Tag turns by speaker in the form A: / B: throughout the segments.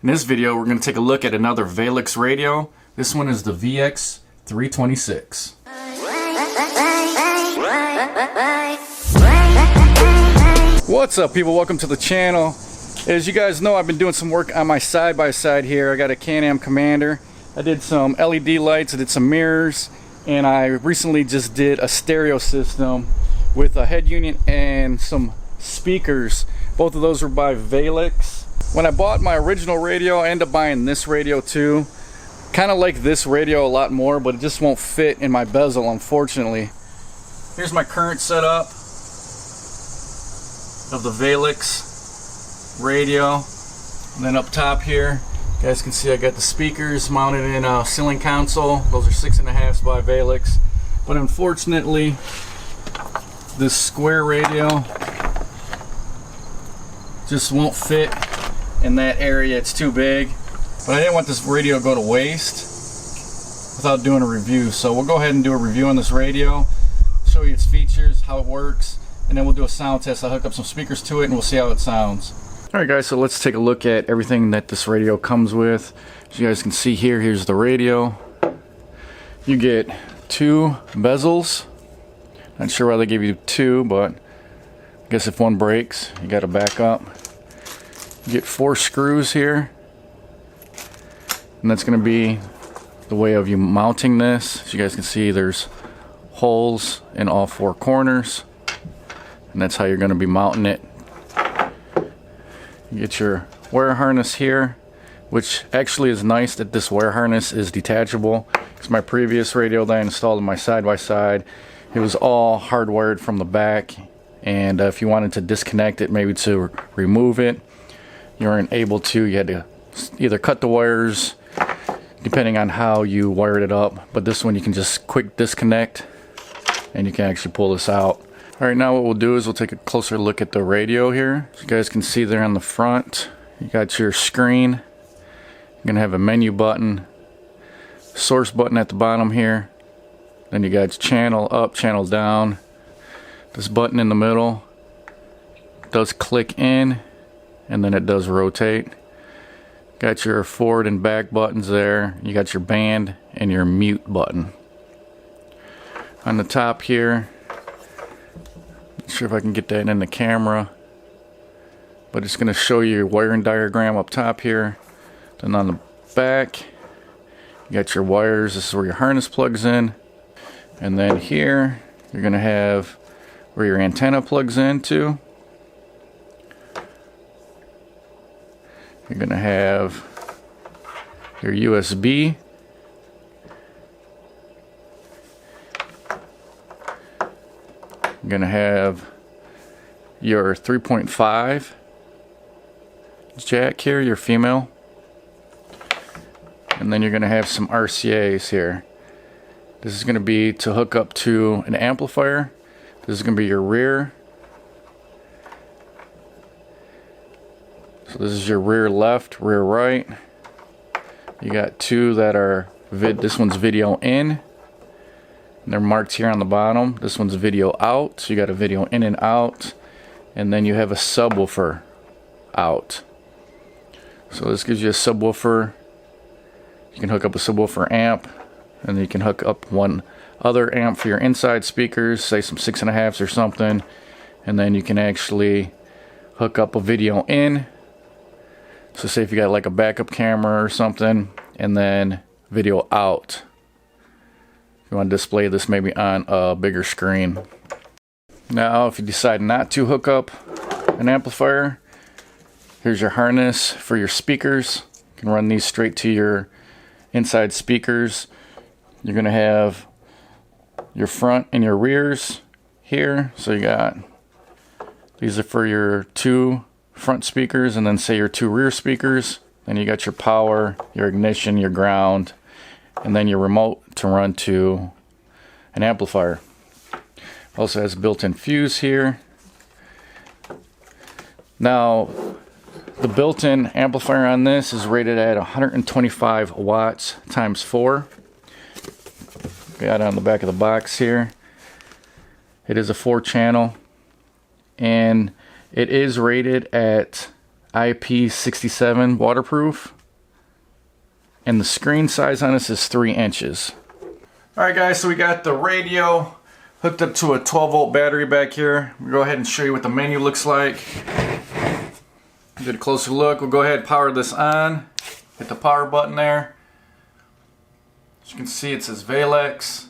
A: In this video, we're going to take a look at another Velex radio. This one is the VX326. What's up, people? Welcome to the channel. As you guys know, I've been doing some work on my side-by-side here. I got a Can-Am Commander. I did some LED lights, I did some mirrors, and I recently just did a stereo system with a head unit and some speakers. Both of those were by Velex. When I bought my original radio, I ended up buying this radio too. Kind of like this radio a lot more, but it just won't fit in my bezel, unfortunately. Here's my current setup of the Velex radio. And then up top here, you guys can see I got the speakers mounted in a ceiling console. Those are 6.5s by Velex. But unfortunately, this square radio just won't fit in that area. It's too big. But I didn't want this radio to go to waste without doing a review. So we'll go ahead and do a review on this radio, show you its features, how it works, and then we'll do a sound test. I'll hook up some speakers to it and we'll see how it sounds. Alright guys, so let's take a look at everything that this radio comes with. As you guys can see here, here's the radio. You get 2 bezels. Not sure why they give you 2, but I guess if one breaks, you got to back up. You get 4 screws here, and that's going to be the way of you mounting this. As you guys can see, there's holes in all 4 corners, and that's how you're going to be mounting it. You get your wire harness here, which actually is nice that this wire harness is detachable, because my previous radio that I installed in my side-by-side, it was all hardwired from the back, and if you wanted to disconnect it, maybe to remove it, you weren't able to. You had to either cut the wires depending on how you wired it up, but this one you can just quick disconnect and you can actually pull this out. Alright, now what we'll do is we'll take a closer look at the radio here. So you guys can see there on the front, you got your screen. You're going to have a menu button, source button at the bottom here, then you got channel up, channel down. This button in the middle does click in, and then it does rotate. Got your forward and back buttons there. You got your band and your mute button. On the top here, not sure if I can get that in the camera, but it's going to show you your wiring diagram up top here. Then on the back, you got your wires. This is where your harness plugs in. And then here, you're going to have where your antenna plugs into. You're going to have your USB. You're going to have your 3.5 jack here, your female. And then you're going to have some RCAs here. This is going to be to hook up to an amplifier. This is going to be your rear. So this is your rear left, rear right. You got 2 that are this one's video in, and they're marked here on the bottom. This one's video out, so you got a video in and out, and then you have a subwoofer out. So this gives you a subwoofer. You can hook up a subwoofer amp, and then you can hook up one other amp for your inside speakers, say some 6.5s or something, and then you can actually hook up a video in. So say if you got like a backup camera or something, and then video out. You want to display this maybe on a bigger screen. Now if you decide not to hook up an amplifier, here's your harness for your speakers. You can run these straight to your inside speakers. You're going to have your front and your rears here. So you got, these are for your 2 front speakers, and then say your 2 rear speakers. Then you got your power, your ignition, your ground, and then your remote to run to an amplifier. Also has a built-in fuse here. Now the built-in amplifier on this is rated at 125 watts times 4. Got it on the back of the box here. It is a 4-channel, and it is rated at IP67 waterproof. And the screen size on this is 3 inches. Alright guys, so we got the radio hooked up to a 12 volt battery back here. We'll go ahead and show you what the menu looks like. Get a closer look. We'll go ahead and power this on. Hit the power button there. As you can see, it says Velex,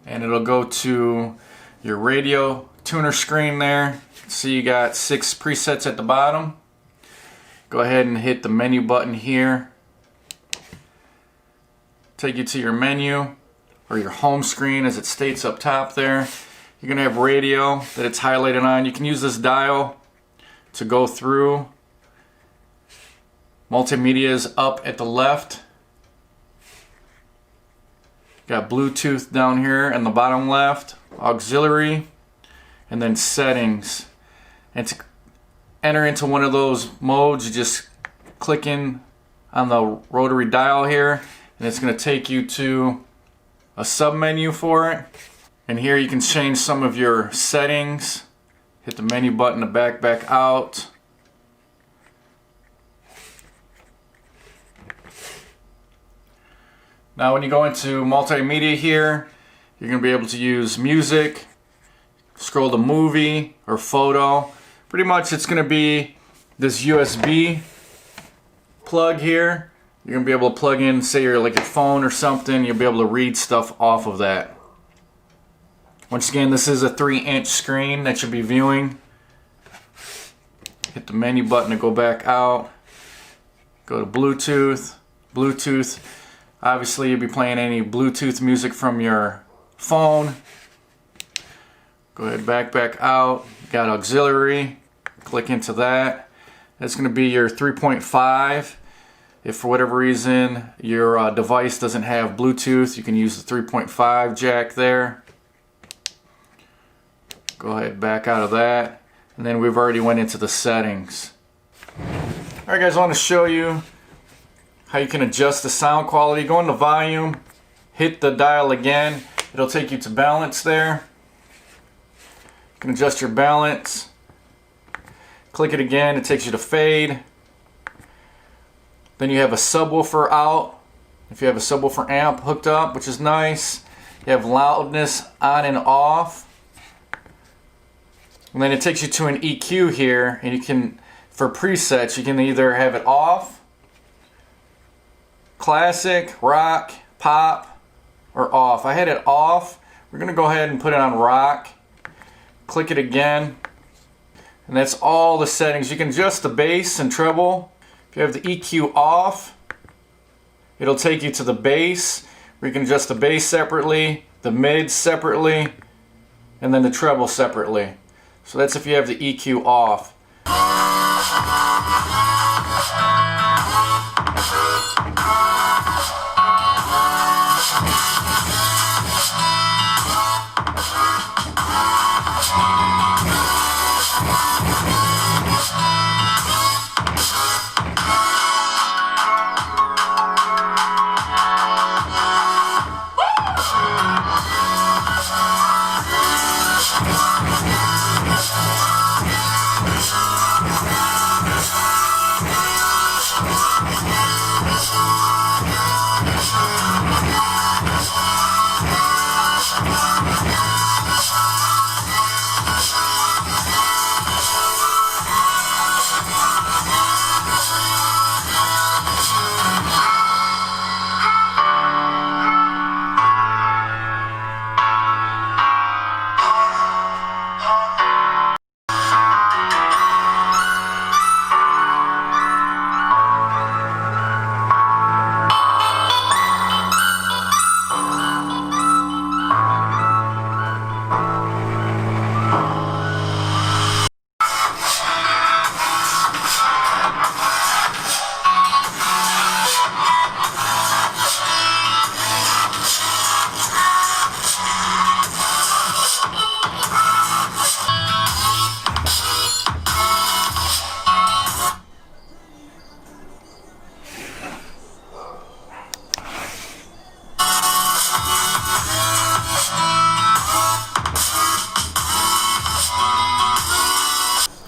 A: and it'll go to your radio tuner screen there. See, you got 6 presets at the bottom. Go ahead and hit the menu button here. Take you to your menu, or your home screen as it states up top there. You're going to have radio that it's highlighted on. You can use this dial to go through. Multimedia is up at the left. Got Bluetooth down here in the bottom left, auxiliary, and then settings. And to enter into one of those modes, you just click in on the rotary dial here, and it's going to take you to a sub menu for it. And here you can change some of your settings. Hit the menu button to back out. Now when you go into multimedia here, you're going to be able to use music, scroll to movie or photo. Pretty much it's going to be this USB plug here. You're going to be able to plug in, say you're like your phone or something, you'll be able to read stuff off of that. Once again, this is a 3-inch screen that you'll be viewing. Hit the menu button to go back out. Go to Bluetooth. Bluetooth. Obviously, you'll be playing any Bluetooth music from your phone. Go ahead, back out. Got auxiliary. Click into that. That's going to be your 3.5. If for whatever reason your device doesn't have Bluetooth, you can use the 3.5 jack there. Go ahead, back out of that. And then we've already went into the settings. Alright guys, I want to show you how you can adjust the sound quality. Go into volume, hit the dial again. It'll take you to balance there. You can adjust your balance. Click it again, it takes you to fade. Then you have a subwoofer out. If you have a subwoofer amp hooked up, which is nice. You have loudness on and off. And then it takes you to an EQ here, and you can, for presets, you can either have it off, classic, rock, pop, or off. I had it off. We're going to go ahead and put it on rock. Click it again. And that's all the settings. You can adjust the bass and treble. If you have the EQ off, it'll take you to the bass, where you can adjust the bass separately, the mids separately, and then the treble separately. So that's if you have the EQ off.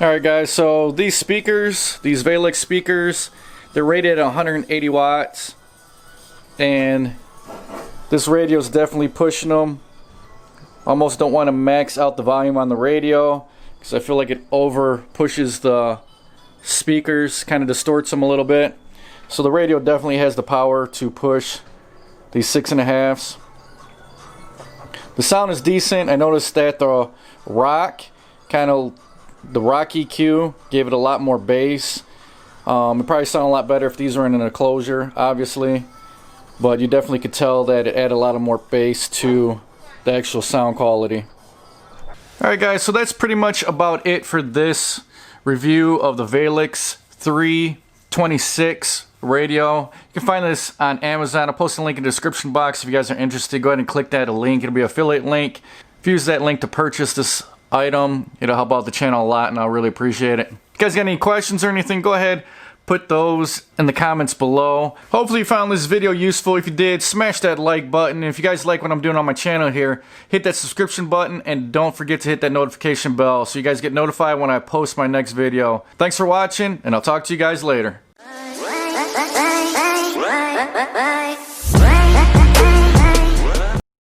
A: Alright guys, so these speakers, these Velex speakers, they're rated at 180 watts, and this radio is definitely pushing them. Almost don't want to max out the volume on the radio because I feel like it over pushes the speakers, kind of distorts them a little bit. So the radio definitely has the power to push these 6.5s. The sound is decent. I noticed that the rock EQ gave it a lot more bass. It probably sounded a lot better if these were in an enclosure, obviously, but you definitely could tell that it added a lot of more bass to the actual sound quality. Alright guys, so that's pretty much about it for this review of the Velex 326 radio. You can find this on Amazon. I'll post a link in the description box if you guys are interested. Go ahead and click that link. It'll be an affiliate link. If you use that link to purchase this item, it'll help out the channel a lot, and I'll really appreciate it. If you guys got any questions or anything, go ahead, put those in the comments below. Hopefully you found this video useful. If you did, smash that like button. If you guys like what I'm doing on my channel here, hit that subscription button, and don't forget to hit that notification bell so you guys get notified when I post my next video. Thanks for watching, and I'll talk to you guys later.